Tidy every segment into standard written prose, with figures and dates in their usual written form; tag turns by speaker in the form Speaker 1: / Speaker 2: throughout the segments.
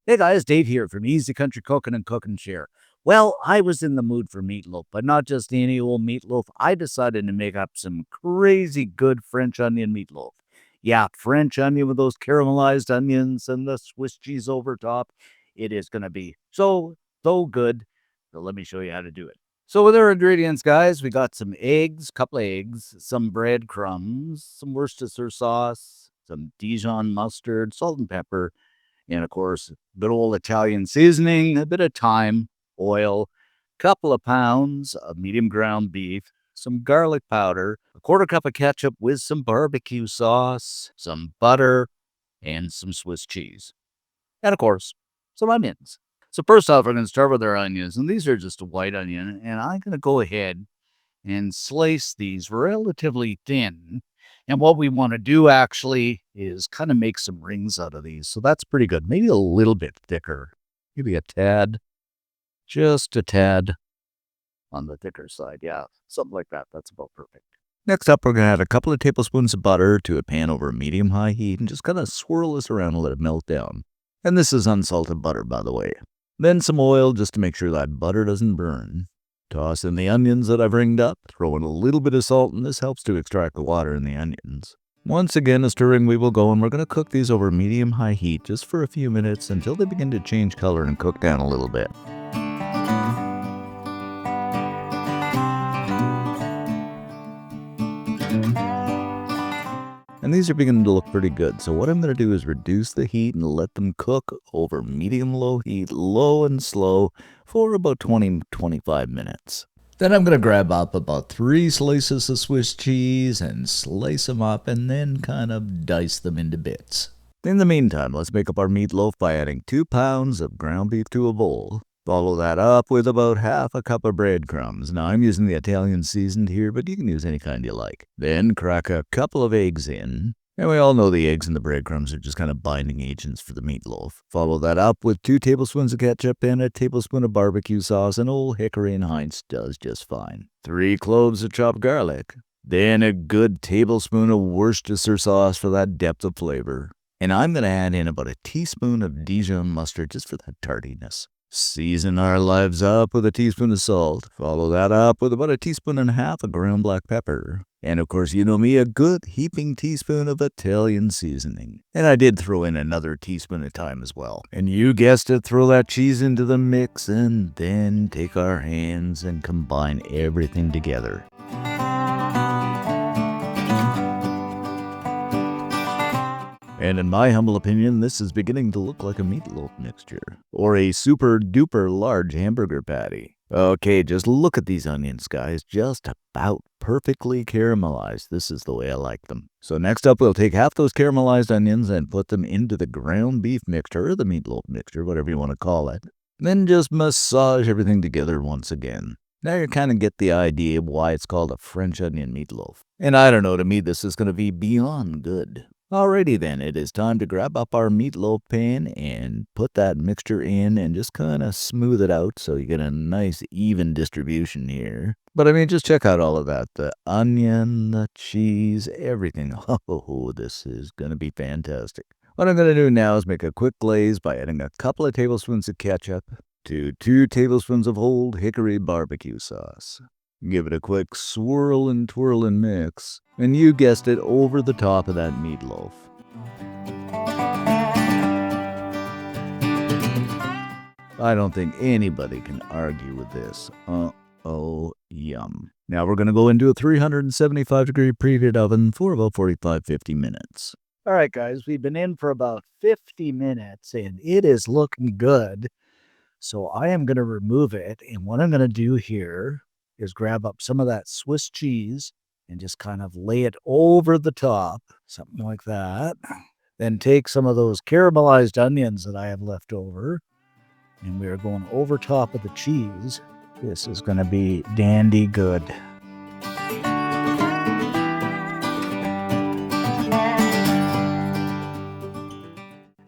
Speaker 1: Hey guys, Dave here from Easy Country Cooking and Cook and Share. Well, I was in the mood for meatloaf, but not just any old meatloaf. I decided to make up some crazy good French onion meatloaf. Yeah, French onion with those caramelized onions and the Swiss cheese over top. It is going to be so good. So let me show you how to do it. So with our ingredients, guys, we got some eggs, couple of eggs, some breadcrumbs, some Worcestershire sauce, some Dijon mustard, salt and pepper, and of course, good old Italian seasoning, a bit of thyme, oil, couple of pounds of medium ground beef, some garlic powder, a quarter cup of ketchup with some barbecue sauce, some butter, and some Swiss cheese. And of course, some onions. So first off, we're going to start with our onions, and these are just a white onion, and I'm going to go ahead and slice these relatively thin. And what we want to do actually is kind of make some rings out of these. So that's pretty good. Maybe a little bit thicker. Maybe a tad, just a tad on the thicker side. Yeah, something like that. That's about perfect. Next up, we're going to add a couple of tablespoons of butter to a pan over medium-high heat and just kind of swirl this around and let it melt down. And this is unsalted butter, by the way. Then some oil just to make sure that butter doesn't burn. Toss in the onions that I've ringed up, throw in a little bit of salt, and this helps to extract the water in the onions. Once again, a stirring we will go, and we're going to cook these over medium-high heat just for a few minutes until they begin to change color and cook down a little bit. And these are beginning to look pretty good, so what I'm going to do is reduce the heat and let them cook over medium-low heat, low and slow, for about 20-25 minutes. Then I'm going to grab up about 3 slices of Swiss cheese and slice them up and then kind of dice them into bits. In the meantime, let's make up our meatloaf by adding 2 pounds of ground beef to a bowl. Follow that up with about half a cup of breadcrumbs. Now, I'm using the Italian seasoned here, but you can use any kind you like. Then crack a couple of eggs in. And we all know the eggs and the breadcrumbs are just kind of binding agents for the meatloaf. Follow that up with 2 tablespoons of ketchup and a tablespoon of barbecue sauce, and Old Hickory and Heinz does just fine. 3 cloves of chopped garlic. Then a good tablespoon of Worcestershire sauce for that depth of flavor. And I'm going to add in about a teaspoon of Dijon mustard just for that tardiness. Season our lives up with a teaspoon of salt. Follow that up with about a teaspoon and a half of ground black pepper. And of course, you know me, a good heaping teaspoon of Italian seasoning. And I did throw in another teaspoon of thyme as well. And you guessed it, throw that cheese into the mix and then take our hands and combine everything together. And in my humble opinion, this is beginning to look like a meatloaf mixture, or a super duper large hamburger patty. Okay, just look at these onions, guys, just about perfectly caramelized. This is the way I like them. So next up, we'll take half those caramelized onions and put them into the ground beef mixture, or the meatloaf mixture, whatever you want to call it. Then just massage everything together once again. Now you kind of get the idea of why it's called a French onion meatloaf. And I don't know, to me this is going to be beyond good. Alrighty then, it is time to grab up our meatloaf pan and put that mixture in and just kind of smooth it out so you get a nice even distribution here. But I mean, just check out all of that. The onion, the cheese, everything. Oh, this is going to be fantastic. What I'm going to do now is make a quick glaze by adding a couple of tablespoons of ketchup to 2 tablespoons of Old Hickory barbecue sauce. Give it a quick swirl and twirl and mix, and you guessed it, over the top of that meatloaf. I don't think anybody can argue with this. Yum. Now we're going to go into a 375-degree preheated oven for about 45-50 minutes. All right, guys, we've been in for about 50 minutes, and it is looking good. So I am going to remove it, and what I'm going to do here is grab up some of that Swiss cheese and just kind of lay it over the top, something like that. Then take some of those caramelized onions that I have left over, and we are going over top of the cheese. This is going to be dandy good.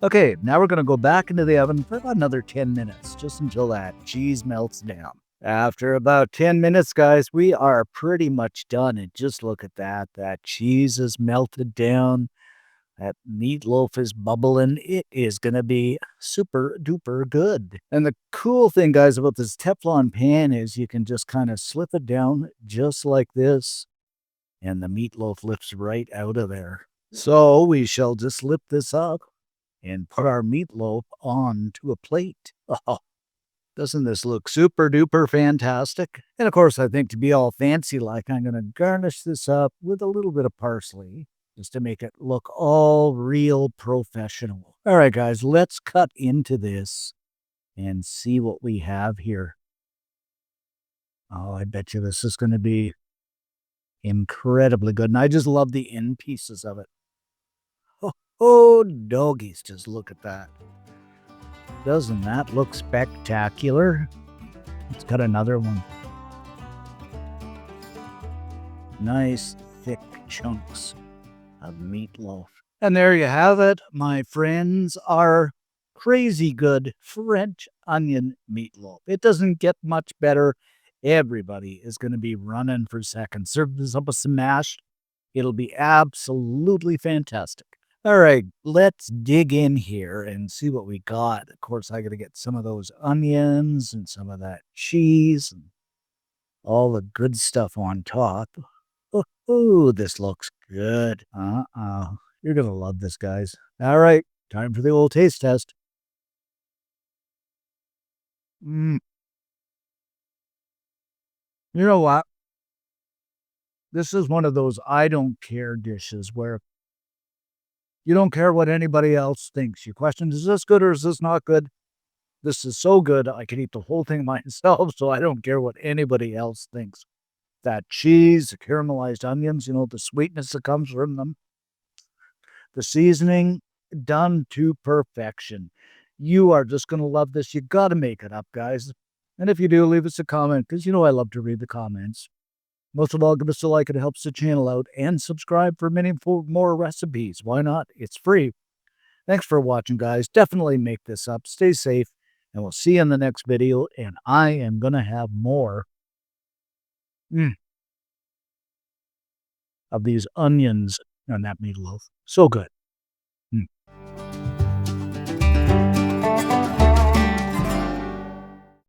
Speaker 1: Okay, now we're going to go back into the oven for about another 10 minutes, just until that cheese melts down. After about 10 minutes, guys, we are pretty much done. And just look at that. That cheese is melted down. That meatloaf is bubbling. It is going to be super duper good. And the cool thing, guys, about this Teflon pan is you can just kind of slip it down just like this, and the meatloaf lifts right out of there. So we shall just slip this up and put our meatloaf onto a plate. Oh, doesn't this look super duper fantastic? And of course, I think to be all fancy like, I'm going to garnish this up with a little bit of parsley just to make it look all real professional. All right, guys, let's cut into this and see what we have here. Oh, I bet you this is going to be incredibly good. And I just love the end pieces of it. Oh, doggies, just look at that. Doesn't that look spectacular? It's got another one. Nice, thick chunks of meatloaf. And there you have it, my friends, our crazy good French onion meatloaf. It doesn't get much better. Everybody is going to be running for seconds. Serve this up with some mash. It'll be absolutely fantastic. All right, let's dig in here and see what we got. Of course, I got to get some of those onions and some of that cheese and all the good stuff on top. Oh, this looks good. You're going to love this, guys. All right, time for the old taste test. You know what? This is one of those I don't care dishes where you don't care what anybody else thinks. You question, is this good or is this not good? This is so good, I can eat the whole thing myself, so I don't care what anybody else thinks. That cheese, the caramelized onions, the sweetness that comes from them, the seasoning, done to perfection. You are just going to love this. You got to make it up, guys. And if you do, leave us a comment, because I love to read the comments. Most of all, give us a like. It helps the channel out. And subscribe for many more recipes. Why not? It's free. Thanks for watching, guys. Definitely make this up. Stay safe. And we'll see you in the next video. And I am going to have more of these onions on that meatloaf. So good.